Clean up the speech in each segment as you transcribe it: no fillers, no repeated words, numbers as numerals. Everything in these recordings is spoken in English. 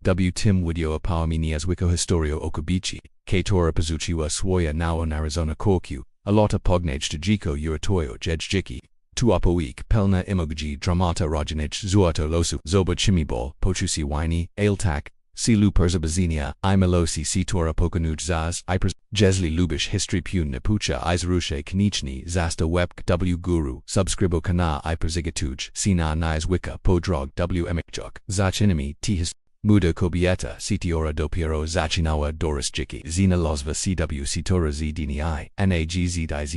W. Tim Woodyo Apawami Niazwiko Historio o kobiecie, która porzuciła swoje narodzone córkę, a lata później dziecko uratowała dzieci. Tu opowieść pełna emocji dramata rodzinnych zuato losu zobaczymy porzuciłam, ale tak, si lu perzabazenia, I melosi si tora pokonuj zaz, I Jesli lubisz history pun napucha izrusze knichni zasta webk w guru, subscribo kana I perzigatuj, sina niz wika podrog w emikjuk, zachinami t muda kobieta sitiora dopiero zachinawa doris jiki zina lozva cw sitora z dini nagz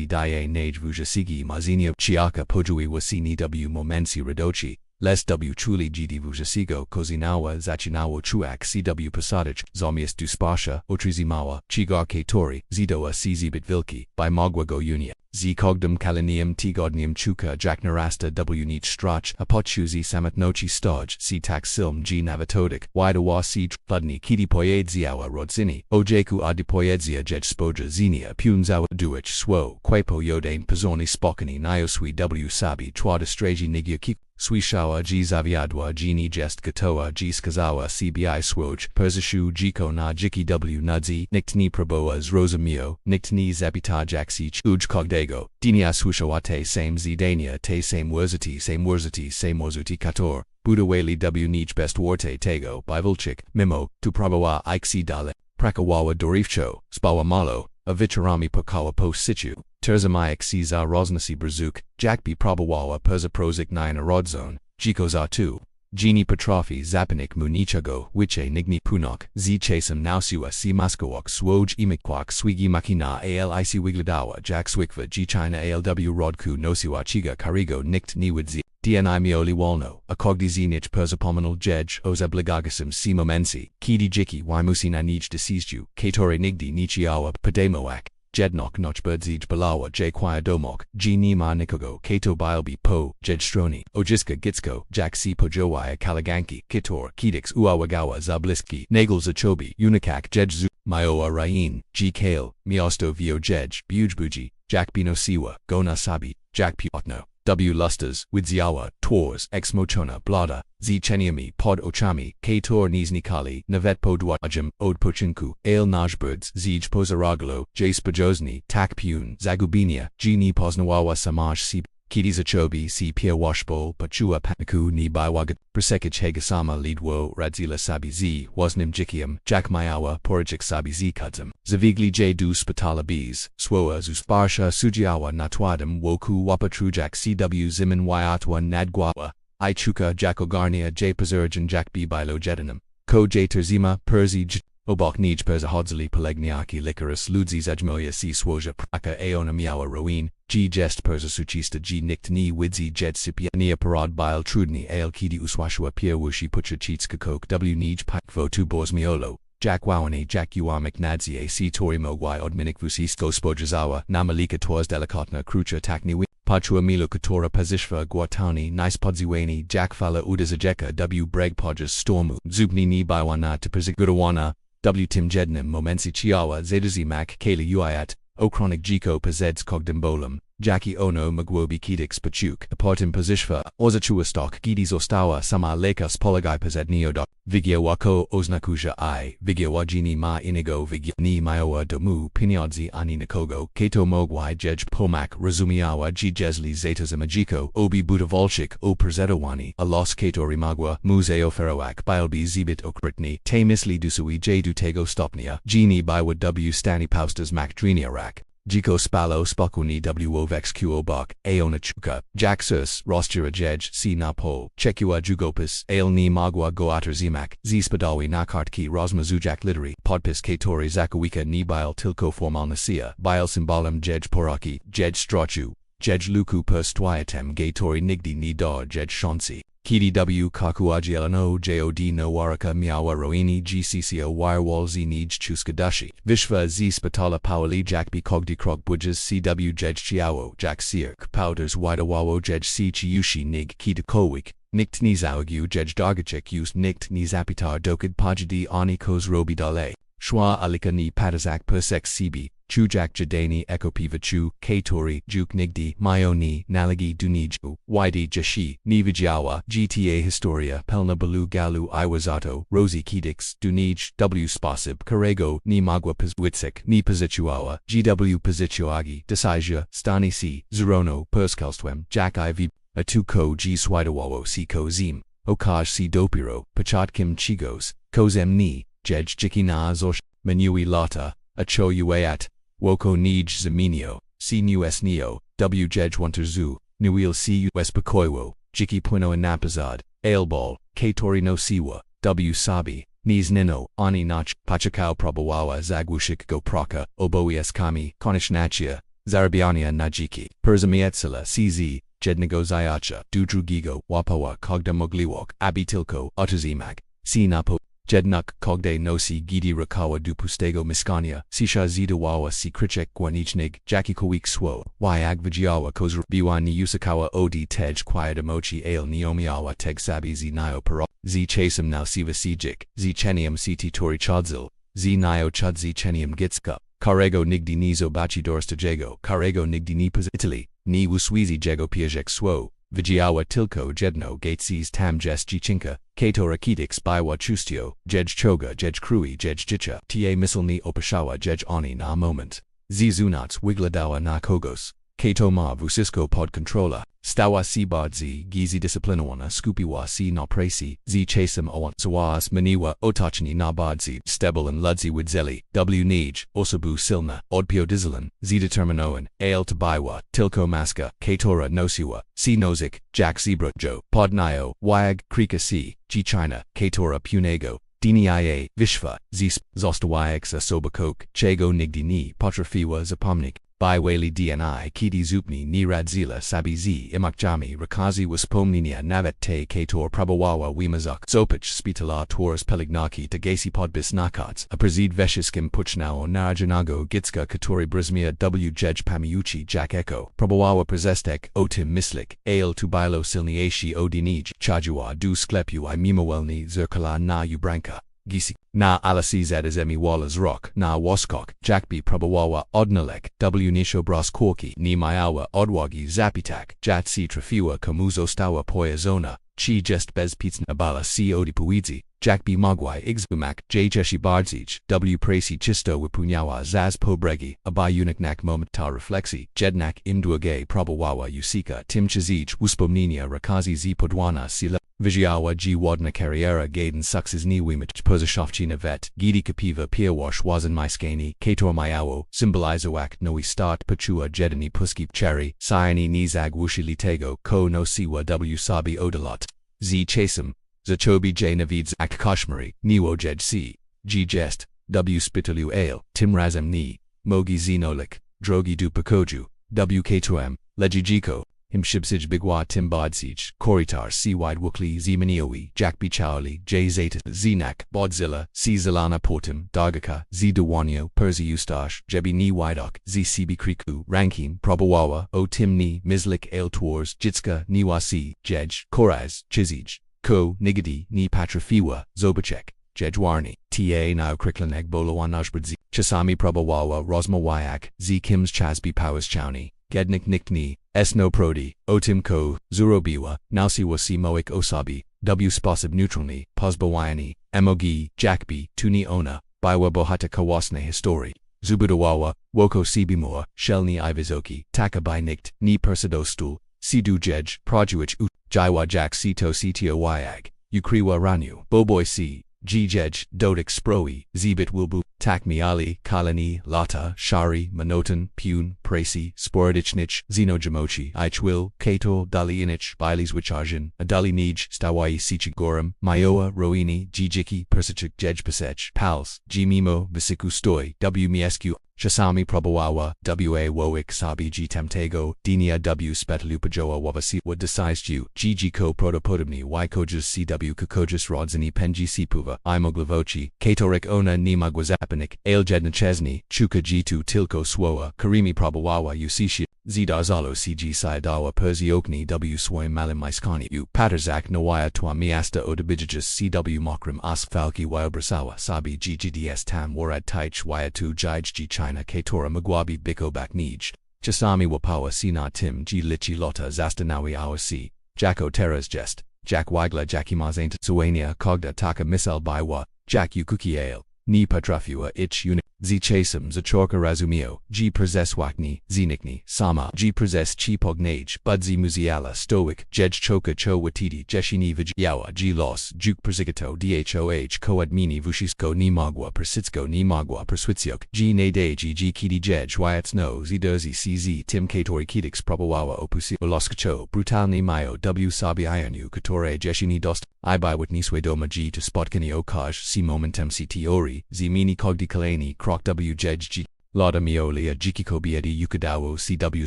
die nage vujasigi mazinia chiaka pojui wasini w momensi radochi. Les w chuli gd vujasigo kozinawa zachinawa chuak cw pasadich zomias du spasha otrizimawa chigar tori zidoa czbit vilki by mogwago unia z cogdum kalinium tigodnium chuka jacknarasta w nich strach apochuzi samotności stoj c tax silm g navatodik widawa c fludni kiti pojedziała rodzini ojeku adipoyedzia jej spoja zinia punzawa duich swo quapo yodain pazoni spokani nioswi w sabi twada straji nigya Swishawa g zaviadwa g ni jest katoa g skazawa cbi swoj persishu jiko na jiki w nudzi niktni proboas rosamio niktni zapita jaksich uj kogdego dinia swishawate same zdania te same worzuti kator budawali w nich best warte tego bivolchik mimo tu probawa iksi dale prakawawa dorifcho spawa malo a vicharami pokawa post situ Terzamayak si za roznasi brzuk, jakbi probawawa perza prozik na narodzone, jiko za tu. Gini Petrofi zapanik munichago, wiche nigni punok, z chasem nausiwa si maskawak swoj imikwak swigi makina alic wigladawa jak swikva g china alw rodku nosiwa chiga karigo nikt niwidzi, dni mioli walno, a kogdizinich perzapominal jej ozabligagasim si momensi, kidi jiki wimusi na nij desizju, katore nigdi nichiawa pademoak. Jednok noch birdzij balawa j domok g nima nikogo kato bilbi po jedstroni ojiska gitsko jak si pojowaya kalaganki kitor kidix uawagawa zabliski nagel zachobi unikak jedzu mioa rain g kale miosto vio jej bujbuji jak binosiwa gona sabi jak piotno w lustas widziawa tours ex mochona blada z cheniami pod ochami kator niznikali navet podwajam od pochinku ale najbirds zij pozaragalo j spajozni tak pun zagubinia g ni poznawawa samaj si kiti zachobi si pia washbol pachua paniku ni biwagat persekich hegasama lidwo radzila sabi z wasnim jikiam jak mayawa porajik sabi z kudzam zavigli j du spatala bees swoa zusparsha sujiawa natwadam woku wapatrujak cw zimin yatwa nadgwawa I chuka jakogarnia j pazurjan jak b bilo jedanum ko j terzima perzi obok nij perza hodzali pelegniaki licorus ludzi zajmoya si swoja praka aona miawa roin g jest perza suchista g nikt ni widzi jet sipia nia parad bil trudni al kidi uswashua pia wushi pucha chitska kok w nij pakvo tu bosmiolo jak wawani jak uamik nadzie si tori mogwai odminik vusisko spojazawa namalika twas delikatna krucha takni Pachua milo katora pazishva guatani nice podziweni jak fala udazajeka w breg podjas stormu zubni ni biwana tipazigurawana w tim jednim momensi chiawa zedazi mak kala uiat ochronic jiko pazeds cogdimbolum jaki ono magwobi kidix pachuk apartim pazishva ozachua stok gidis ostawa sama leka spolagai pazednio dok vigya wako oznakuja I vigya wajini ma inigo vigya ni maiowa domu pinyadzi ani nikogo kato mogwai jej pomak razumiawa g jesli zetazimajiko obi budavolchik o perzedowani a los kato rimagwa museo feroak bilbi zibit okritni te misli dusui j dutego stopnia gini biwa w stani paustas mak driniarak Jiko spalo spokuni wovex bok aona chuka, jaxus, rostira jej, si napo, chekua jugopis, ale ni magwa goater zimak, spadawi nakartki rosmazujak literi, podpis katori zakawika ni bile tilko formal nasia, bile symbolum jej poraki, jej strochu, jej luku per stwiatem gatori nigdi ni dar jej shonsi. Kidi w kakuajielano jod no waraka miawa roini gcco wirewall z nij chuskadashi. Vishva z spatala pawali jakbi kogdi krog bujas cw jej chiawo jak sirk powders widawawo jej si chiushi nig kita kowik. Nikt ni zawagu jej dargachik us nikt ni zapitar dokid pajadi ani kos robi dale. Shwa alika ni patazak persek cb. chujak jadani ekopiva chu, katori, juk nigdi, mayoni, nalagi duniju, yd jashi, nivijawa, gta historia, pelna balu galu iwazato, rosi kidix, dunij, w sposób, którego, ni magwa pizwitsek, ni pozuciła, gw pozuciłagi, decyzja, stani si, zerono, perskelstwem, jack iv, a tu ko g swidawawo si ko zim, okaj si dopiro, pachotkim chigos, kozem ni, jej jiki na zosh, manui lata, a cho uat, woko nij zaminio, si nues neo, w jej wanterzu, nuil si us pakoiwo, jiki puino anapazad, ailball, katori no siwa, w sabi, nis nino, ani nach, pachakao probawawa zagwushik go praka, oboes kami, konishnachia, zarabiania najiki, perzamietsila cz, jednego zayacha, dudrugigo, wapawa kogda mogliwok, abitilko, otuzimag, si napo, jednuk kogde nosi gidi rakawa dupustego miskania, sisha zidawawa si krichek guanichnig, jakikowik swo, yag vijiawa kozr biwa ni yusakawa od tej quietamochi ale niomiawa teg sabi zi nio para, zi chasem now siva sijik, zi chenium ct tori chodzil, zi nio chud zi chenium gitska, Carrego nigdi nizo bachi dorstajego, Carrego nigdi ni pos Italy, ni wuswizi jego piajek swo, vijiawa tilko jedno gatesis tam jes jichinka, kato rakitix biwa chustio, jej choga jej krui jej jicha, ta misilni opashawa jej ani na moment. Zizunats wigladawa na kogos, kato ma vusisko pod controla, stawa si badzi gizi disciplinawana skupiwa si na presi, zi chasem awan sawas maniwa otachni na badzi, stebel and ludzi widzeli, w nij, osobu silna, odpio dizilan, zi determinoan, ale tabiwa, tilko maska, katora nosiwa, si nozik, jack zebra jo, podnio, wag, krika si, g china, katora punego, dnia, vishva, zis, zostawix asoba coke, chego nigdi ni, patrafiwa zapomnik, by wali dni kiti zupni ni radzila sabizi imakjami rakazi waspomninia navet te kator prabawawa wimazak zopich spitala tours pelignaki tagasi podbis nakats a prezid veshiskim puchnao narajanago gitska katori brismia w jej pamiuchi jack echo prabawawa prezestek otim mislik ale tubilo silniashi odinij chajua du sklepu I mimowelni zirkala na ubranka Gisi, na alasizad as emi walas rock, na waskok, jackbi prabawawa odnalek, w nisho bras korki, ni mayawa odwagi zapitak, jatsi trafiwa kamuzo stawa poyazona, chi jest bez pizn abala si odipuidzi, jackbi magwai igzbumak, jeshi bardzij, w presi chisto wipunyawa zaz pobregi, aba uniknak momenta reflexi, jednak imduage prabawawa usika tim chizij wuspomninia rakazi zi podwana sila. Vijiawa g wadna carriera gaden suxes ni wimich posishofchina vet, gidi kapiva piawash wazen maiskani, kator mayawo, symbolizawak noi start pachua jedani puski cherry, siani nizag wushilitego, ko no siwa w sabi odalot, z chasem, zachobi j navids act kashmari, niwo jed c, g jest, w spitalu ale, timrazem ni, mogi zinolik, drogi du pakoju, w k2m, legijiko. Him shibsij bigwa timbodsij, koritar si wide wukli zimaniowi, jackbi chowli, j zeta, zinak, bodzilla, si zilana portim, dagaka, z dewanyo, perzi ustash, jebi ni widok, z cb kriku, rankim, probawawa, o timni, mislik ale tours, jitska, niwasi, jej, koraz, chizij, ko, nigidi, ni patrafiwa, zobachek, jejwarni, ta now kriklaneg bolowanajbrdzi, chasami probawawa, rosma wyak, z kims chasbi powers chowni. Gednik niktni, esno prodi, otim ko, zurobiwa, nausiwa si moik osabi, w sposób neutralni, pozbawani, emogi, jackbi, tuni ona, biwa bohata kawasne histori, zubudawawa, woko sibimoa, shelni ivizoki, taka by nikt, ni persidostul, si du jej, projuich ut, jaiwa jack sito cto yag, ukriwa ranyu, boboy si, Gij, dodik sproi, zibit wilbu, takmi ali, kalani, lata, shari, monoton, pun, presi, sporadichnich, xenojamochi, ichwil, kato, dali inich, bilis wicharjan, adali nij, stawai sichigorum, mayoa, roini, jijiki, persichik jej pesech, pals, jimimo, visiku stoi, w miescu, Shasami probawawa, wa woik sabi g temtego, dinia w spetalupajoa wavasi wa decised ggko protopodibni y kojas cw kakojas rodzini penji sipuva, imoglavochi, katorik ona ni magwazapanik, ailjedna chesni, chuka g2 tilko swoa, karimi probawawa usishi, Zidarzalo cg sayadawa perziokni w swoim malim maiskani u paterzak nawaya twa miasta odabijajus cw mokrim asfalki wyobrasawa sabi ggds tam warad taich wayatu jijg china katora magwabi biko baknij. Chasami wapawa sina tim g lichi lota zastanawi awasi. Jako teras jest. Jak wigla jakimaz ain't suania cogda taka misal bywa. Jak ukuki ale. Ni patrafua ich uni. Z chasem za chorka razumio. G prezeswakni. Zinikni. Sama. G prezes chi pognage. Budzi muziala stoic. Jej choka cho watiti. Jeshini vijyawa. G los. Juk perzigato. Dhoh koadmini vushisko ni magwa persitsko ni magwa perswitsiok. G nade g kiti jej wyats no zidozi cz tim katori kitix probawawa opusi oloskacho. Brutalni mayo w sabi ionu katore jeshini dost. Ibai witniswe doma g to spotkani okaj si momentem si teori. Zimini kogdi kalani krok w jej g. Lada miolia jikikobiedi ukadawo cw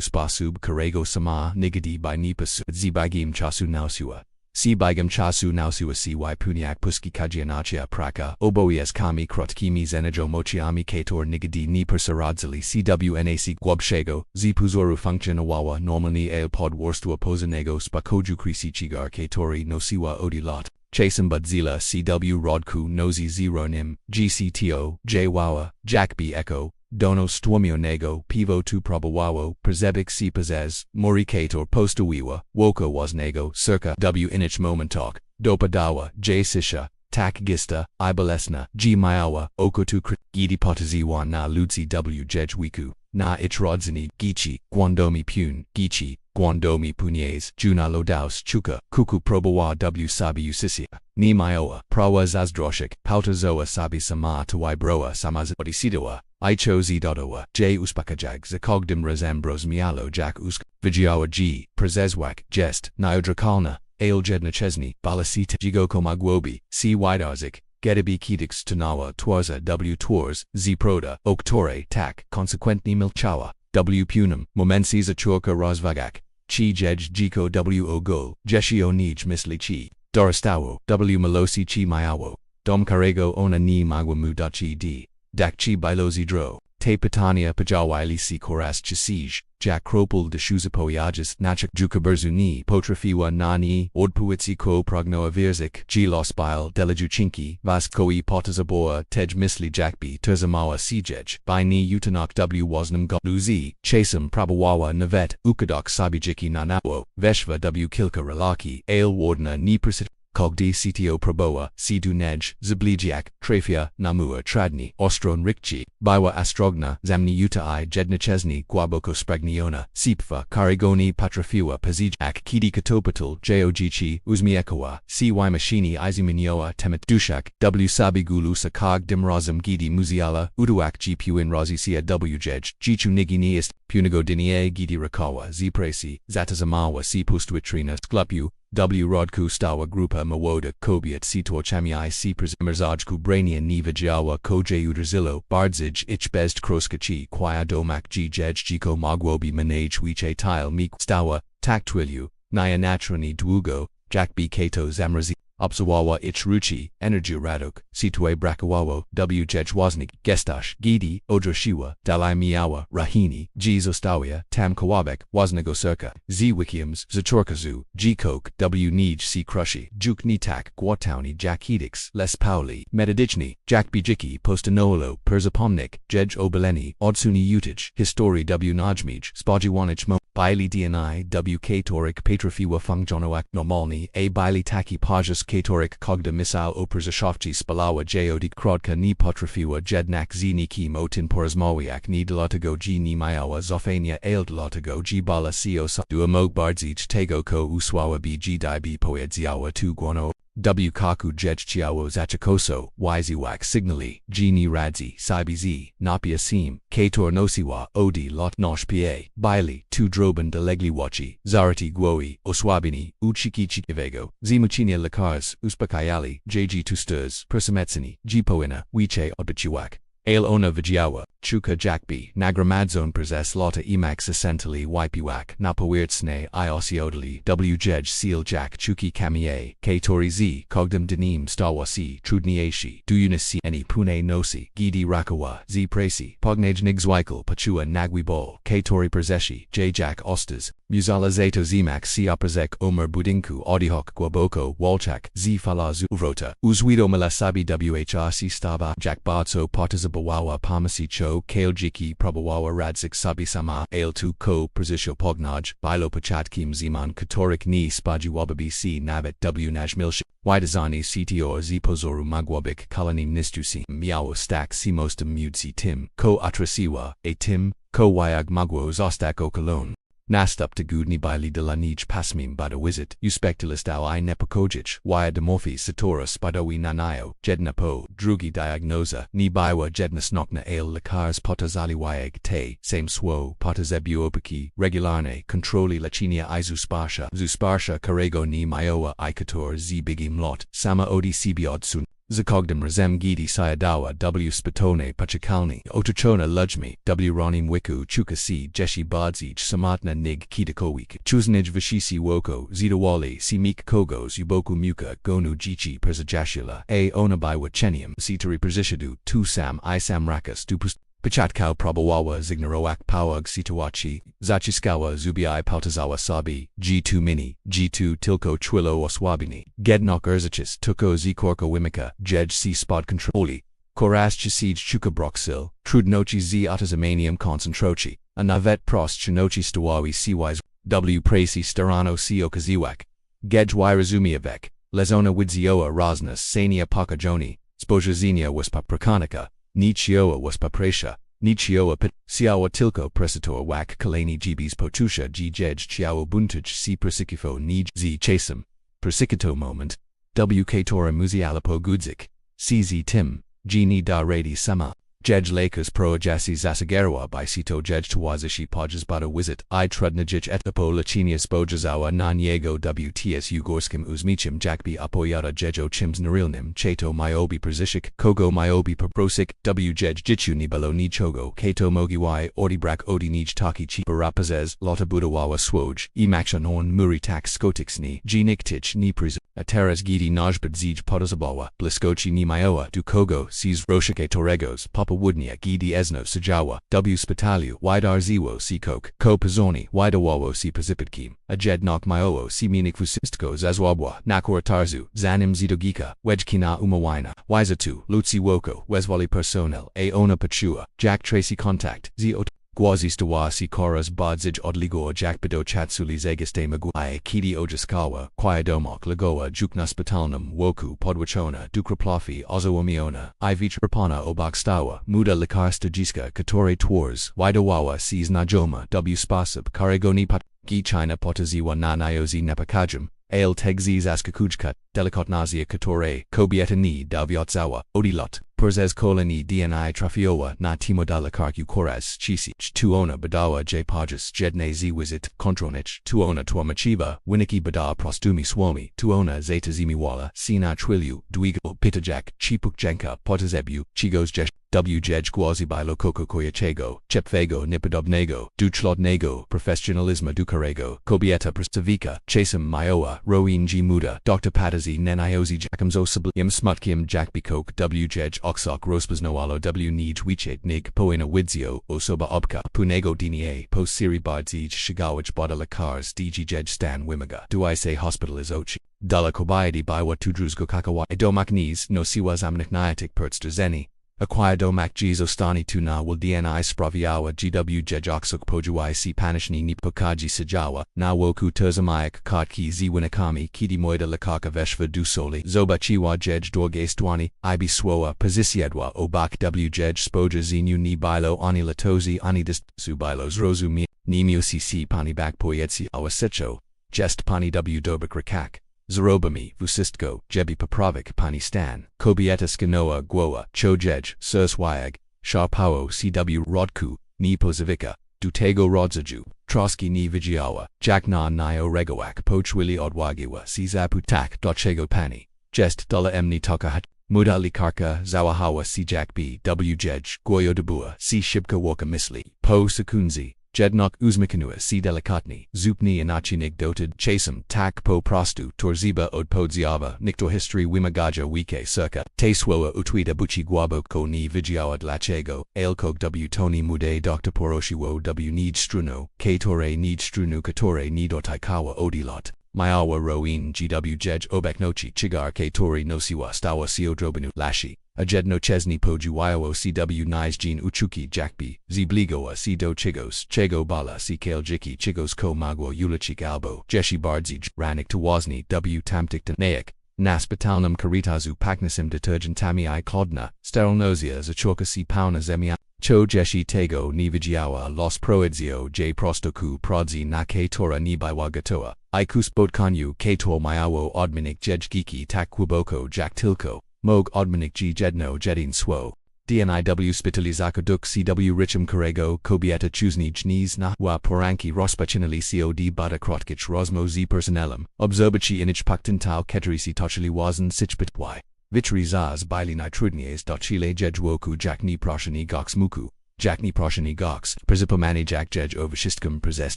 sposób którego sama nigdy by nipas zibagim chasu nausua. Si bigam chasu nausua cy puniak puski kajianachia praka oboes kami krotkimi zenajo mochiami kator nigdy ni persaradzali cwnac gwabshego zipuzoru function awawa normani ale pod worstua pozanego spakoju krisi chigar katori nosiwa odilot. Chasem budzila cw rodku nozi zeronim gcto jwawa jack b echo dono stuomio nego pivo tu probawawo prezebik si pazez morikator postawiwa woka was nego circa w inich momentok dopadawa j sisha tak gista ibalesna g mayawa okotu gidi potaziwa na ludzi w jejwiku na ichrodzini gichi guandomi pun gichi guandomi punyes juna lodaus chuka kuku probawa w sabi usisia ni mayoa prawa zazdroshik pautazoa sabi sama tuwai broa samaz odisidawa icho zidodowa j uspakajag zakogdim razambros mialo jak usk vijawa g prezezwak jest niodrakalna ale jednachesni balasita jigokomagwobi c widarzik Getabi kitix tanawa twarza w twars z proda oktore tak consequentni milchawa w punum momensi za churka rozvagak chi jej jiko w ogol jeshio nij misli chi doristawo w malosi chi mayawo dom carego ona ni magwa mudachi d dak chi bailozi dro te pitania pajawili si koras chisij jak kropul de shuzapoyages nachak jukaberzuni potrafiwa nani odpuitsi ko prognoa virzik g los bile delajuchinki vaskoi potazaboa tej misli jakbi terzamawa sijej by ni utanak w wasnam luzi chasem prabawawa navet ukadok sabijiki nanawo veshva w kilka relaki ale wardna ni persit Kogdi cto proboa, sidu nej, zablijiak, trafia, namua tradni, ostron rikchi, bywa astrogna, zamni uta I jednachesni, guaboko spragniona, sipfa, karigoni patrafiwa pazijak kidi katopatal, jogichi, uzmiekawa, cy machini iziminyoa temet dushak, w sabigulu sakag dimrazam gidi muziala, uduak gpuin razisia wjej, jichu nigini ist, punigo dinie gidi rakawa, zipresi, zatazamawa si pustwitrina, sklupu, W rodku stawa grupa mawoda kobiet sitor chamiai si premerzajku brania ni vijawa koje udrzilo bardzij ich bezd kroskachi kwaya domak g jej jiko magwobi manage wiche tile mik stawa taktwilu naya naturani dwugo jak b kato zamrazi Obsawawa ich ruchi, energy radok, sitwe brakawawo, w jejwaznik, gestash, gidi, odroshiwa, dalai miawa, rahini, g zostawia, tam kawabek, waznago circa, z wikiums, zatorkazu, g coke, w nij c crushi, juk nitak, guatauni jak hedix, les pauli, metadichni, jak bijiki, postanoolo, perzapomnik, jej obeleni, odsuni utij, histori w najmij, spodziwanich mo, baili dni, w katorik patrafiwa fungjonoak normalni, a baili taki pajas katorik kogda misal operzashovchi spalawa jodik krodka ni potrafiwa jednak ziniki motin porazmawiak ni delatago g ni mayawa zofania ale delatago g bala sio sa duamog bardzich tego ko uswawa b di b poedziawa tu guano w kaku jejchiawo zachakoso yziwak signali g ni radzi sibiz napia sim kator nosiwa odi lot nosh pa baili tu droben de legliwachi zarati guoi oswabini uchikichi ivego zimuchinia lakars uspakayali jg tu sturs persametsini g poina wiche odbichiwak Ale ona widziała, córkę jakby nagramadzone przez lata imak sesentali wypiłak na powierzchnię I osiodali jedź seal jack córki kamie, który z kogdem dnim stało się trudniejszy do unisy ani pune nosi gidi rakowa z presi pognage zwykle poczuła nagwi bol, który przeshi jack ostas, muzalizato zimak si oprzek omer budinku odihok głęboko walczak z falazu uwrota, uzwido malasabi whrc staba jack bardzo spodziewała pomysł cho kaljiki próbowała radzik sobie sama ale tu ko przeżył pognage bilo początkiem ziman których nie spodziewałaby się nawet najmilszy widazani ctor z pozoru mogłabik kolonim nistusi miało stać si mostem mudsi tym ko otraciła tym ko wayag mogło zostać okolon. Nastup to gudni bili de la nij pasmim bada wizit, uspectulist au I nepokojic, wiadomorphi satora spadowi nanayo, jedna po, drugi diagnosa, ni biwa jednas nokna ale lakars potazali wayag te, same swo, potazebuopiki, regularne, controli lachinia I zusparsha karego ni mioa ikator z bigim lot, sama odi sibiodsun. Zakogdem razem gidi sayadawa spatone pachikalni otochona lujmi ronim wiku chukasi jeshi badzij samatna nig kitakowik chuznij vishisi woko zidawali si mik kogos uboku muka gonu jichi persajashila onabai wachenium sitari persishadu tu sam I sam rakas dupus Pachatkau probawawa zignaroak pawag sitawachi, zachiskawa zubiai pautazawa sabi, G2 mini, G2 tilko twilo oswabini, gednok erzichis tuko zikorko wimika, jej si spod controli, koras chisij chukabroxil, trudnochi z atazamanium concentrochi, a navet prost chinochi stawawi siwise, w prasi starano si okaziwak, gej wyrazumiavek, lezona widzioa rosnas sania pakajoni, spojazinia waspa prakanika, Nichioa was papresha, Nichioa pit, siawa tilko presitor wak kalani gbs potusha jej chiao buntuj si persikifo nij z chasem, persikito moment, wk muzialapo gudzik, cz tim, gini da radi sama. Jej lakers pro ajasi zasagarawa by sito jej tawazishi podjas bada wizit I trudnajich etapo lachinia spojazawa naniego wts ugorskim uzmichim jakbi apoyada jejo chims narilnim chato myobi persishik kogo myobi paprosik jej jichu ni belo ni chogo kato mogiwai ordibrak odi nij taki chi barapazes lota budawawa swoj emakshan on muri tak skotix ni gniktich ni priz ateras gidi najbad zij podazabawa bliskochi ni myoa du kogo sees roshike toregos papa Wudnia gidi esno sajawa, spitaliu, widar ziwo si coke, ko pazoni, widawawo si pazipitkim, ajed nok myowo si minik fusistko zazwabwa, nakora tarzu, zanim zidogika, wejkina umawina, wizatu, lutsi woko, wezwali personnel, ona pachua, jack tracy contact, ot. Gwazis dawasi koras badzij odligor jakbido chatsuli zegiste maguai kidi ojaskawa, quiadomok lagoa juknaspitalnum woku podwachona dukraplafi ozowomiona, ivich rapana obakstawa, muda likarsta jiska katore tours, widawawa sees najoma sposób którego pat, gi china potaziwa na nayozi nepakajum, ale tegzis askakujkat, delikotnazia katore, kobieta ni daviotzawa, odilot. Purzes kolani dni trafiowa na timodala karku koras chisich tuona badawa j pajas jedne z wizit kontronich tuona tuamachiva winiki bada prostumi swomi tuona zeta zimiwala sina trilyu dwigo pitajak chipuk jenka potazebu chigos jesh jej gwazi bilo koko koyachego chepfego nipodobnego duchlodnego professionalisma dukarego kobieta prastavika chasem myoa roin g muda dr patazi neniozi jakamzo sublium smutkim jakbikok jej oksok rospasnoalo nij wichet nig poena widzio osoba obka punego dnie po siri badzij shigawich bada lakars dg jej stan wimiga do I say hospital is ochi dala kobayadi biwa tudruzgo kakawa edomaknis no siwa zamnikniatik pertsterzeni Acquiadomak Gizostani tuna will dni spraviawa gw jejoksuk pojuai si panishni ni pokaji sajawa, na woku terzamayak kotki ziwinakami kiti moida lakaka veshva dusoli, zoba chiwa jej dorgestwani, ibi swoa pozisiedwa obak jej spoja zinu ni bilo ani latozi ani distu bilos rozu mi, ni musisi pani bak poyetsi awasecho, jest pani dobik rakak. Zarobami, Vusistko, Jebi Popravik Pani Stan, Kobieta Skinoa Gwoa, Chojej, Surswayag, Sharpawo CW Rodku, Ni Pozivika, Dutego Rodzaju, Trotsky Ni Vigiawa, Jackna Nio Regowak Pochwili Odwagiwa, Sizapu Tak Dochego Pani, Jest Dula Emni Tukahat, Muda likarka zawahawa si jack b w jej goyo debua si shibka woka misli po sekunzi jednok uzmikanua si delikatni zupni inachinig doted chasem tak po prostu torziba od podziava nikto history wimagaja wike circa te swoa utwida buchi guabo ko ni vigiawa dlachego ailkog w toni mude dr poroshiwo w nij struno katore nij strunu katore nidotaikawa odilot Mayawa roin gw jej obeknochi chigar katori nosiwa stawa siodrobinu lashi Ajedno chesni pojuwayo cw nijin uchuki jakbi zibligoa si do chigos chego bala si kale jiki chigos ko magwo ulachik albo jeshi bardzi ranik tawazni w tamtik naik naspatalnum karitazu paknasim detergentami I klodna sterilnosia zachorka si pauna zemia cho jeshi tego ni vigiawa los proedzio j prostoku prodzi na ke tora ni bywa gatoa ikus bodkanyu ke tor mayawo odminik jej giki tak kwuboko jak tilko Mog odmanik g jedno jedin swo. Dniw spitalizaka duk cw richem korego kobieta chuzni jniz na wa poranki rospachinali cod bada krotkich rosmo z personelem. Obzobachi inich paktintau keterisi tochili wazen sichpit y. Vitri zaz bili nitrudnies chile jejwoku jakni proshani gox muku. Jakni proshani gox. Prezipomani jak jej overshistkum prezes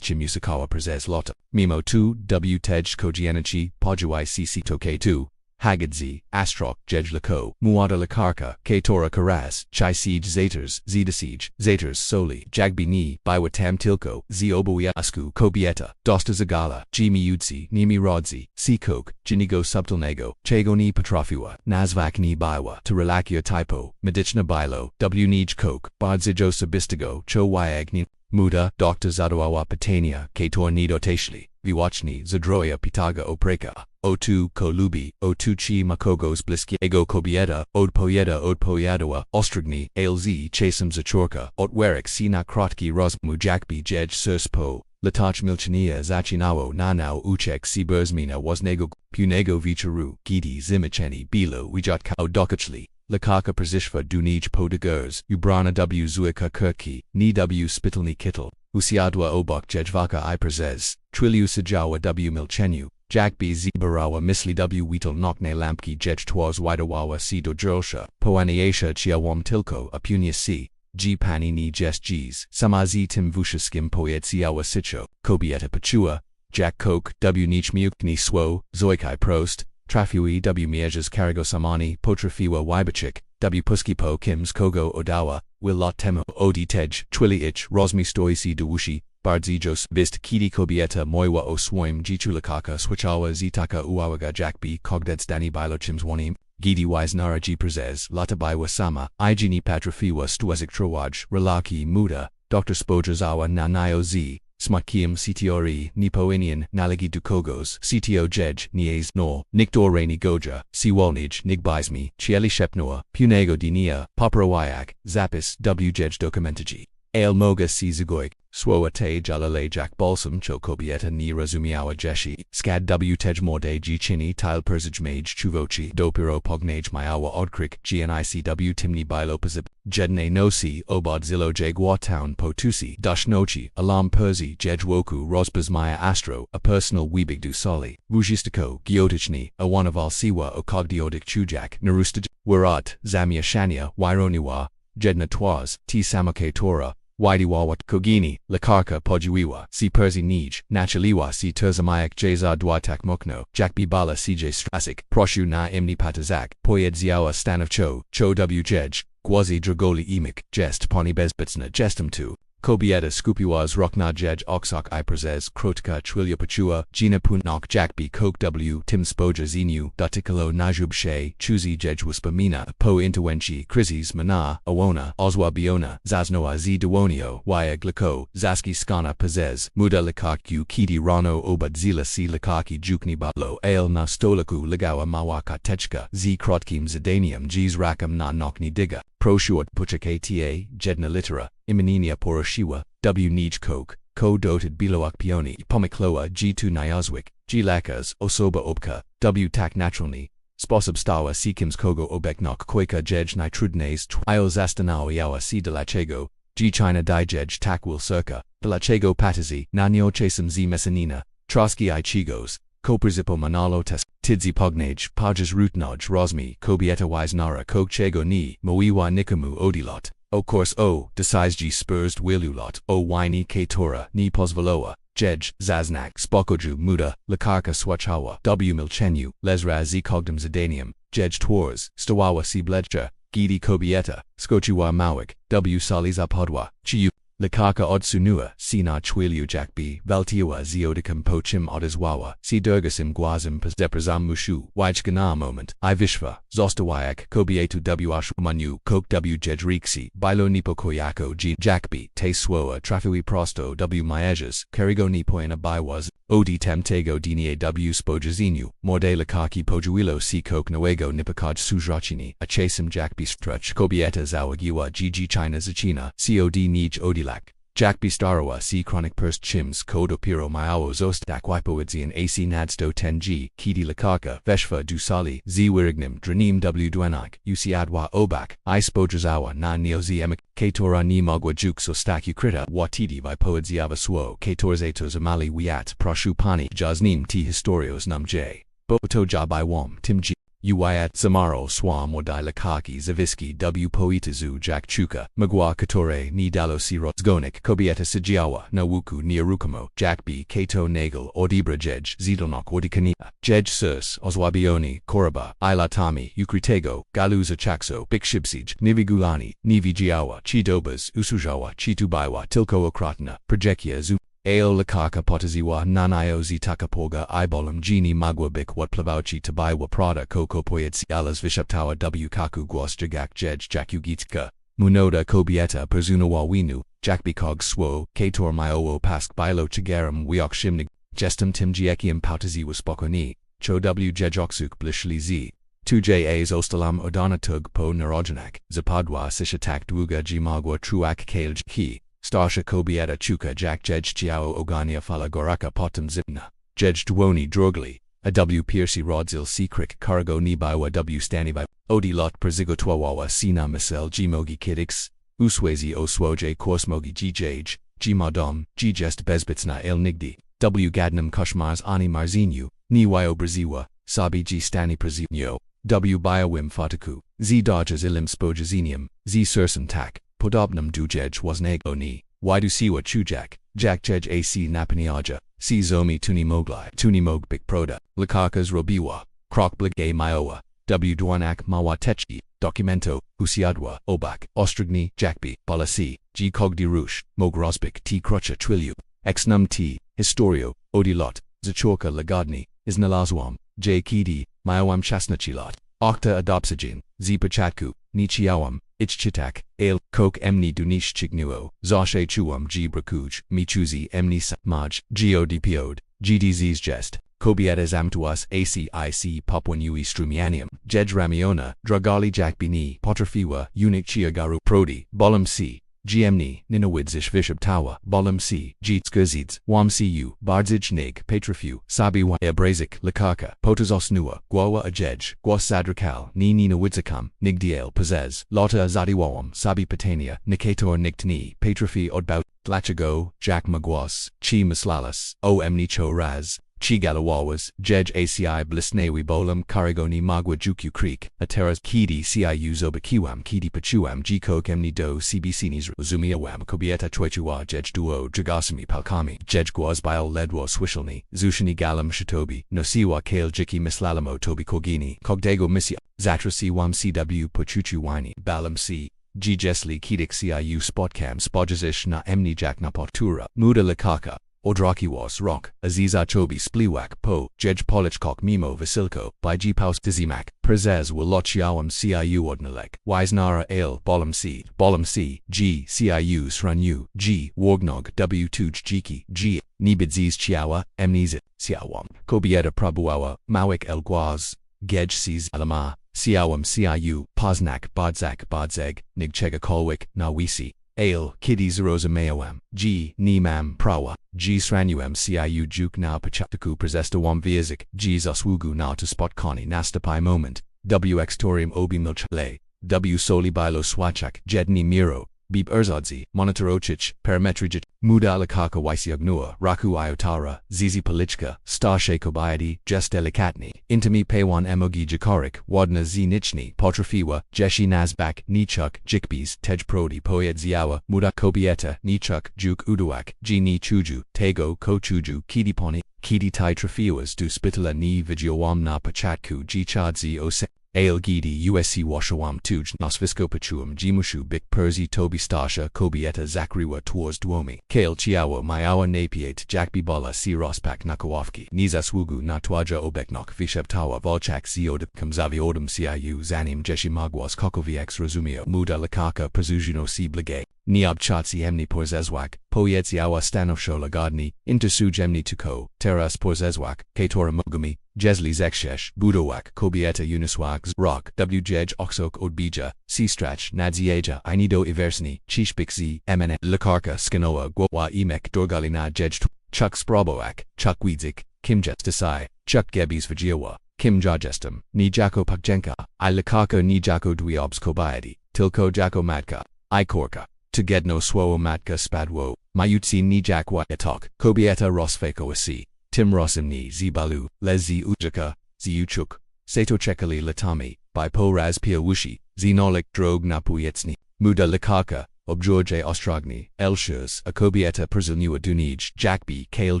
chimusakawa prezes lota. Mimo 2 w tej kojienichi pojuai cc toke 2. Hagadzi, Astrok, Jej Lako, Muada Lakarka, Katora Karas, Chai Siege Zaters, Zedasiege, Zaters Soli, Jagbi Ni, Biwatam Tilko, Zioboya Asku, Kobieta, Dosta Zagala, Jimi Udsi, Nimi Rodzi, Sikok, Jinigo Subtilnego, Chagoni Petrofiwa, Nazvak Ni Biwa, Teralakia Typo, Medichna Bilo, W Nij Kok, Bardzijo Sabistigo, Cho Wyagni, Muda, Dr. Zadoawa Patania, Kator Nido Tashli, Viwachni, Zadroya Pitaga Opreka. O2 Kolubi, O2 Chi Makogos Bliski Ego Kobieta, Od Poyadawa, Ostrigni, Alz Chasem Zachorka, Otwerik Sina Krotki Rosmu Jakbi Jej Surspo, Latach Milchania Zachinawo Nanao Uchek Si Burzmina Wasnego, Punego Vicharu, Gidi Zimicheni, Bilo Wijatka Odokachli, Lakaka Prezishva Dunij Podegers, Ubrana W Zuika Kirki, Ni W Spitalni Kittel, Usiadwa Obok Jejvaka I Prezes, Triliu Sajawa W Milchenu, Jakbi Zibarawa Misli W Weetal Nokne Lampki Jej Twas Widawawa Si Do Jolsha, Poaniasha Chiawam Tilko, Apunia Si, G Pani Ni Jes Gs, Samazi Tim Vushaskim Poet Siawa Sicho, Kobieta Pachua, Jack Coke, W Nich Mukni Swo, Zoikai Prost, Trafui W Miejas Karigo Samani, Potrafiwa Wybachik, W Puskipo Kims Kogo Odawa, Will Lot Temo, Odi Tej, Twili Ich, Rosmi Stoisi Dewushi, Bardzijos, Vist Kidi Kobieta Moiwa O Swoim Jichulakaka Swichawa Zitaka Uawaga Jakbi Kogdets Dani Bilochims Wanim, Gidi Wise Nara G Prezes, Lata Biwa Sama, Igini Patrafiwa Stuazik Trowaj, Relaki Muda, Dr. Spojazawa Nanayo Z, Smutkiam Ctiori, Nipoinian, Nalagi Dukogos, Cto Jej, Nies Nor, Nikdorani Goja, Siwalnij, Nigbizmi, Chieli Shepnoa, Punego Dinia, Paparawyak, Zapis, W Jej Documentaji. Ale Moga Si Zagoik, Swoa Te Jalale Jak Balsam Cho Kobieta Ni Razumiawa Jeshi, Scad W Tej Morde G Chini Tile Persaj Mage Chuvochi, Dopiro Pognage Mayawa Odkrik, GNICW Timni Bilopazib, Jedne Nosi, Obad Zillo Jagwa Town Potusi, Dushnochi, Alam Perzi, Jejwoku Rosbas Maya Astro, a personal Weebig Du Soli, Vujistiko, Giotichni, a one of Alsiwa Okogdiodik Chujak, Narustaj, Warat, Zamia Shania, Waironiwa, Jedna Twas, T Samake Tora, Widiwawat Kogini, Lakarka Pojuiwa, Si Perzi Nij, Nachaliwa Si Terzamayak Jaza Dwatak Mukno, Jakbi Bala CJ Strasik, Proshu Na Imni Patazak, Poyed Ziawa Stanov Cho W Jej, Gwazi Dragoli Emik, Jest Poni Bezbitsna Jestum 2. Kobieta Skupiwas Rokna Jej Oksok I Prezes Krotka Trilya Pachua, Gina Puntnok Jakbi Kok W Tim Spoja Zinu, Datikalo Najub She, Chuzi Jej Wuspamina, Po Intuenchi, Krizis Mana, Awona, Ozwa Biona, Zaznoa Z Duonio, Waya Glako, Zaski Skana Pazez, Muda Likakyu Kiti Rano Obad Zila Si Likaki Jukni Batlo, Ale Na Stolaku Ligawa Mawaka Techka, Z Krotkim Zidanium Gs Rakam Na Nokni Diga, Proshuat Puchakata, Jedna Litera, Imaninia Poroshiwa, W Nij Kok, Ko-doted Biloak Pioni, Pomikloa G2 Nyazwik, G Lakas, Osoba Obka, W Tak Naturalni, Sposób Stawa Sikims Kogo Obeknok Koika Jej Nitrudnes Io Zastanao Yawa Si Delachego, G China Dijej Takwil Circa, Delachego Patazi, Nanyo Chasem Z Messanina, Trotsky I Chigos, Koprzipo manalo tes, tidzi pognage, pages rootnoj rosmi, kobieta wise nara kokchego ni, moiwa nikamu odilot. O course o, desizgi spurst wilulot, o wini katora, ni pozvaloa, jej, zaznak, spokoju muda, lakarka swachhawa, w milchenu, lesra zikogdom zadanium, jej twors, stawawa si bledja, gidi kobieta, skochiwa mawik, w saliza podwa, chiu. Lakaka odsunua, sina chwiliu jakbi, valtiwa ziodicum pochim odizwawa, si durgasim guazim deprezam mushu, wajchgana moment, I vishva, zostawayak, kobietu washu manu, kok w jedriksi, bilo nipo koyako g jakbi, te swoa trafiwi prosto w maejas, kerigo nipoina biwas, odi temtego dini w spojazinu, morde lakaki pojuilo si kok noego nipakaj sujrachini, a chasim jakbi struch, kobieta zawagiwa gg china zachina, cod nij odi Jakbi starawa si chronic purst chims kodo piro myawo zostak wipoidzian ac nadsto 10g kidi lakaka veshva dusali z wirignim dranim w duenak usiadwa obak I spojazawa na neozi emak katora ni magwa juk sostak ukrita watidi vipoidziava swo katorzatos amali wiat proshupani jaznim ti historios num j boto jabai wom timji Uyat Samaro Swam Wadai Lakaki Zaviski W Poitazu Jack Chuka Magwa Katore Ni Dalo Siro Zgonik Kobieta Sijiawa Nawuku Niarukamo Jack B Kato Nagel Odibra Jej Zidonok Odikania Jej Sus Oswabioni Koraba Ilatami Ukritego Galuza Chakso Bikshibsij Nivigulani Nivijiawa Chidobas Usujawa Chitubaiwa Tilko Okratna Projekia Zu Ao lakaka potaziwa nanayo zitakapoga ibolam gini magwabik wat plavauchi tabaiwa prada koko poyetsi alas vishaptawa w kaku gwas jagak jej jakugitska munoda kobieta perzunawa winu jakbikog swo kator myowo pask bilo chagaram wiok shimnig gestum timjiekiam pautaziwa spokoni cho w jejoksuk blishli z 2jas ostalam odanatug po narodzonak zapadwa sishatak dwuga jimagwa truak kailj ki Starsha kobieta chuka jak jej chiao ogania fala goraka potem zipna. Jej dwoni drogli. A w piersi rodzil sikrik cargo nibiwa w stanivi. Odi lot perzigotwawa sina misel gmogi kidix. Uswezi oswoje korsmogi gjaj. Gmadom, gjest bezbitsna el nigdi. W gadnam kushmars ani marzinu. Ni wyo braziwa. Sabi g stani prezimyo. W biowim fataku. Z dodges ilim spojazinium. Z sursum tak. Podobnum dujej wasneg oni, widusiwa chujak, jak jej ac napaniaja, si zomi tuni moglai, tuni mogbik proda, lakakas robiwa, krokblik a myowa, w dwanak mawatechi, documento, usiadwa, obak, ostrigni, jakbi, balasi, g kogdi rush, mogrosbik t krucha trilju, ex num t, historio, odilot, zachorka lagodni, isnalazwam, j kidi, myowam chasnachilot, okta adopsijin, z pachatku, nichiawam, ichchitak, ale, kok emni dunish chignuo, zashe chuam g brakuj, michuzi emni maj, godpod, gdz's jest, kobietas amtuas acic popwan ui strumianium, jej ramiona, dragali jakbini, potrafiwa, unik chiagaru prodi, bolum c, gmni, ninawidzish vishabtawa, bolum c, gtskazids, wam cu, bardzij nig, patrafu, sabi wa ebrazik, lakaka, potazosnua, guawa ajej, guas sadrakal, ni ninawidzakam, nigdiel pazez, lata azadiwawam, sabi patania, nikator niktni, patrafi odbout, tlachago, jack magwas, chi mislalas, o emnicho raz. Chigalawawas, jej aci blisnewi bolam karigoni magwa jukyu creek, ateras kidi ciu zobakiwam kidi pachuam jikok emni do cbcnis zumiawam kobieta chwechuwa jej duo jagasami palkami, jej guaz bile ledwo swishelni, zushini galam shitobi, nosiwa kale jiki mislalamo tobi kogini, kogdego misia, zatrasi wam cw pochuchu wini, balam c. Gjesli kidik ciu spotkam spojazish na emni jak na potura, muda lakaka. Odrakiwas rock, Aziza chobi spliwak po, jej polichkok mimo vasilko, by g paus dizimak, prezez will lochiawam ciu odnalek, wisnara ale, bolum c, g, ciu sranyu, g, wargnog w tuj jiki, g, nibidzis chiawa, emnizit, ciawam, kobieta prabuawa, mawik el guaz, gej cs alama, ciawam ciu, poznak bodzeg, nigchega kolwik, nawisi. Ale, kiddies rosa mayawam, g, nimam, prawa, g sranuam ciu juk na pachataku presestawam viazik, g zaswugu na to spot kani nastapai moment, w extorium obi milchale, w soli bilo swachak, jedni miro, Beep erzodzi, monitorochich, parametrij, muda alikaka wysiagnua, raku iotara, zizi polichka, stashe kobiety, jest delikatni, intimi pewan emogi jakorik, wadna z nichni, potrafiwa, jeshi nazbak, nichuk, jikbis, tej prodi poedziawa, muda kobieta, nichuk, juk uduak, ni chuju, tego ko chuju, kidiponi, kidi tai trafiwas du spitala ni vigiowam na pachatku chadzi ose. Ailgidi usc washawam tuj nosviscopachuam jimushu bik perzi tobi stasha kobieta zakriwa towards duomi. Kale chiawa myawa napiate jakbi bala si rospak nakawafki. Nizaswugu natwaja obeknok visheptawa volchak ziodip kamzavi odum ciu zanim jeshimagwas kokoviax resumio muda lakaka presujuno si blige. Niabchatsi emni porzezwak, poyetziawa stanovsho lagadni, intersu gemni tuko, teras porzezwak, katora mogami, Jesli zekshesh, budowak, kobieta uniswak, rock, wjej oksok odbija, strach nadzieja, inido iversni, chishbikzi, emene, lakarka, skanoa, gwa emek, dorgalina jej, chuk spraboak, chuk widzik, kimjet desai, chuk gebis vajiawa, kim jajestum, ni jako pakjenka, I lakaka ni jako dwiobs kobiety, tilko jako matka, I korka. To gedno swowo matka spadwo, mayutsi ni jakwa etok, kobieta rosfeko asi. Tim rosimni zibalu, lezi ujaka, ziuchuk, sato chekali latami, by po raz pia wushi, zinolik drog napuyetsni, muda likaka, objorje ostrogni, elshus, a kobieta przuniwa dunij, jakbi, kale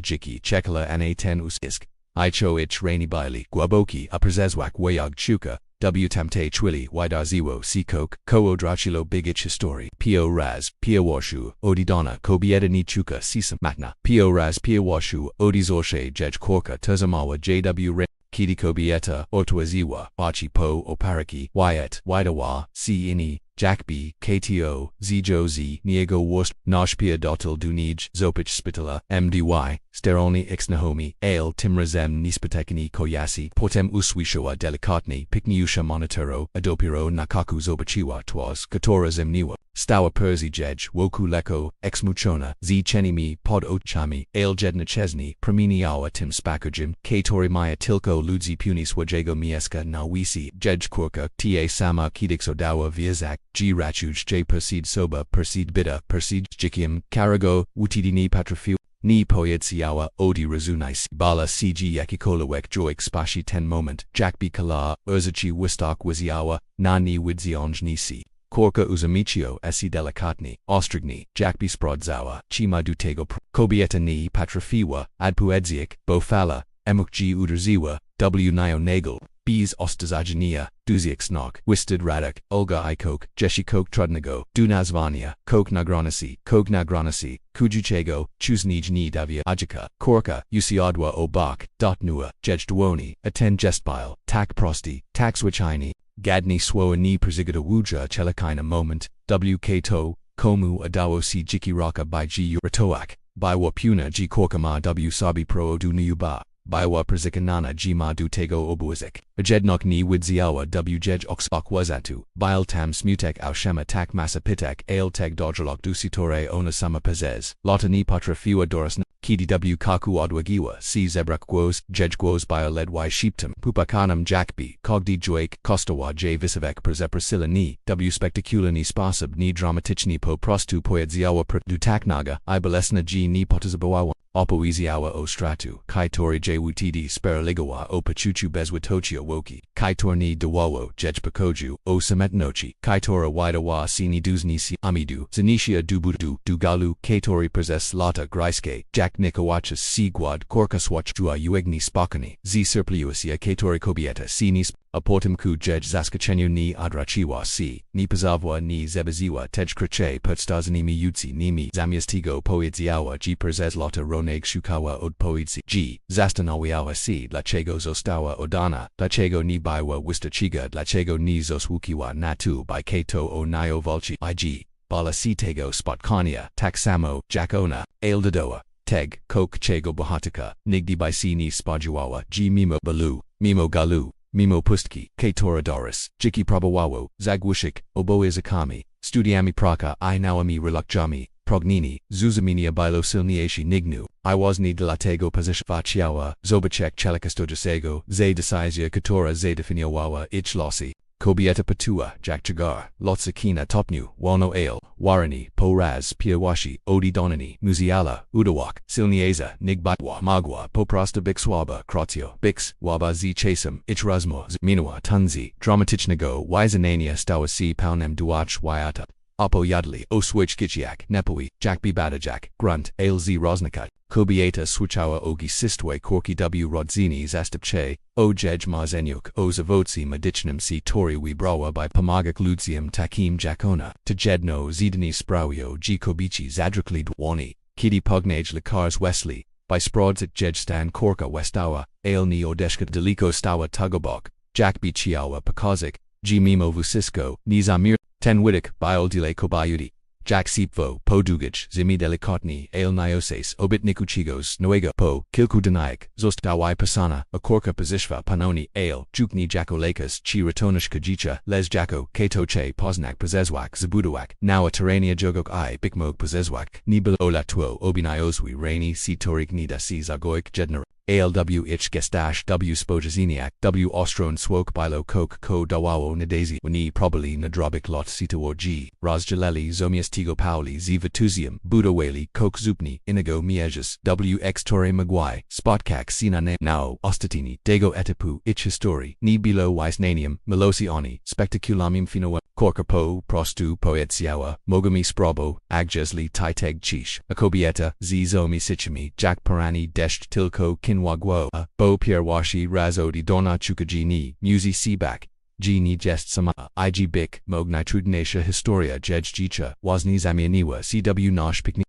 jiki, chekala ana ten usisk, icho ich rainy baili, guaboki, a przezwak wayag chuka, w tamte chwili, widarziwo si kok, ko odwróciło bigich historii, pio raz, pia washu, odidona, kobieta ni chuka sisa matna, pio raz pia washu, odizorshe jej korka tazamawa jw re, kidi kobieta, ortwaziwa, bachi po oparaki, wyet, widawa, si ini, jakbi, kto, zijo z, niego worst, noshpia dotel dunij, zopich spitala, mdy, sterolni ixnahomi, ale timrazem nispatekini koyasi, potem uswishoa delikatni, pikniusha monitoro, adopiro nakaku zobachiwa twas, katora zemniwa, stawa perzi jej, woku leko, exmuchona, z chenimi, pod ochami, ale jedna chesni, praminiawa tim spakajim, katori maya tilko ludzi punis wajego mieska na wisi, jej korka, ta sama kidix odawa viazak, G rachuj j persid soba persid bida persid jikiam, karago, utidini patrafiu, ni poyetsiawa odi razunais, bala cg yakikolawek joik spashi ten moment, jakbi kala, urzachi wistok wiziawa, na ni widzionj nisi. Korka uzamichio esi delikatni, ostrigni, jakbi sprodzawa, chima dutego kobieta ni patrafiwa, adpuedziak, bofala, emukji uderziwa, w nio nagel. Bees ostazajania, duziak nok, wisted radak, olga ikok, jeshi kok trudnego, dunazvania, kok nagranasi, kujuchego, chuznij ni davia ajika, korka, usiadwa obak, nua, jejdwoni, aten jestbile, tak prosti, tak swachini, gadni swoa ni przigada wuja chelakaina moment, wkato, komu adawo si jiki raka by g uratoak, by wapuna g korkama w sabi pro dunuyuba. Bywa perzikanana jima du tego obuizik. Ajednok ni widziawa wjej oksok wazatu. Bile tam smutek aushema tak masapitek ale teg dodjalok dusitore ona sama pezez. Lata ni patrafiwa doras kidi w kaku odwagiwa si zebrak gwos, jej gwos bio ledwy sheeptum. Pupakanam jakbi, kogdi joik, kostawa j visavek perzeprasila ni, w spectacula ni spasab ni dramatichni po prostu poedziawa per dutaknaga, I balesna g ni potazabawawa. Opowiziawa o stratu, kaitori jwtd speraligawa o pachuchu bezwatochio woki, kaitorni dawawo, jejpakoju, o sametnochi, kaitora widawa sini duzni si amidu, zanishia dubudu, dugalu, kaitori perzes lata griske, jak nikawachas si guad korkaswach jua uegni spakani, z serpliusia kaitori kobieta sinis, aportimku jej zaskachenyu ni adrachiwa si, ni pazavwa ni zebaziwa tej krache pertstazanimi yutsi nimi zamiastigo poidziawa g perzes lata roneg shukawa od poidzi g, zastanawiawa si dlaczego została odana, dlaczego ni była wistachiga dlaczego ni zosłukiwa natu by kato o nio volchi ig, bala si tego spotkania, tak samo, jakona, aildadoa, teg, kok chego bohatika, nigdy by si ni spodziewała g mimo balu, mimo galu, mimo pustki, katora doris, jiki prabawawo, zagwishik, oboizakami, studiami praka I nawami relukjami, prognini, zuzaminia bilo silnieshi nignu, I wazni delatego pozishvachiawa, zobachek chelikastojasego, ze decizia katora ze definiowawa ich losi. kobieta patua, jak jagar, lotsakina topnu, walno ale, warani, poraz, piawashi, odi donani, muziala, udawak, silnieza, nigbatwa, magwa, poprosta bikswaba, krotio, bix, waba z chasem, ichrazmo, minua, tunzi, dramatichnago, wizenania stawasi paunem duach wyata. Apo yadli, o switch gichiak, nepoi, jack badajak, grunt, alz rosnikat, kobieta switchawa ogi sistwe korki w rodzini zastapche, o jej mazenyuk, o zavotsi medichnum si tori we brawa by pomagak ludzium takim jakona, to jedno zidani sprawio g kobici zadrakli dwani, kidi pugnage likars wesley, by sprods at jedstan korka westawa, ailni odeshka deliko stawa tugobok, jack bichiawa pakazik, g mimo vusisko, nizamir, ten widik, bioldile kobayudi, jack sipvo, po dugaj, zimi delikotni, ail nioses, obit nikuchigos, noego, po, kilku danaik, zost dawai pasana, akorka pozishva panoni, ail, jukni jakolekas, chi ratonish kajicha, les jako, katoche, poznak pozezwak, zabudawak, now a terania jogok I, bikmog pozezwak, nibel ola tuo, obinioswi, rainy, si torik nida si zagoik jedner. ALW ich gestash W spojaziniak W ostron swok bilo coke ko dawawo nadezi wani probably nadrobik lot sito g razjaleli zomias tigo pauli z vitusium budawali coke zupni inigo miejas W extore magwai spotkak sina ne now ostatini dago etipu ich histori ni bilo wisnanium melosi oni spectaculamim fino korkapo prostu poetsiawa mogami sprobo agjesli titeg chish akobieta z zomi sichimi jack parani desht tilko kinwagwo bo pierwashi razodi dona chukajini musi sibak Gini jest sama ig bik mog nitrudnacia historia jej jicha wazni zamianiwa cw nosh pikni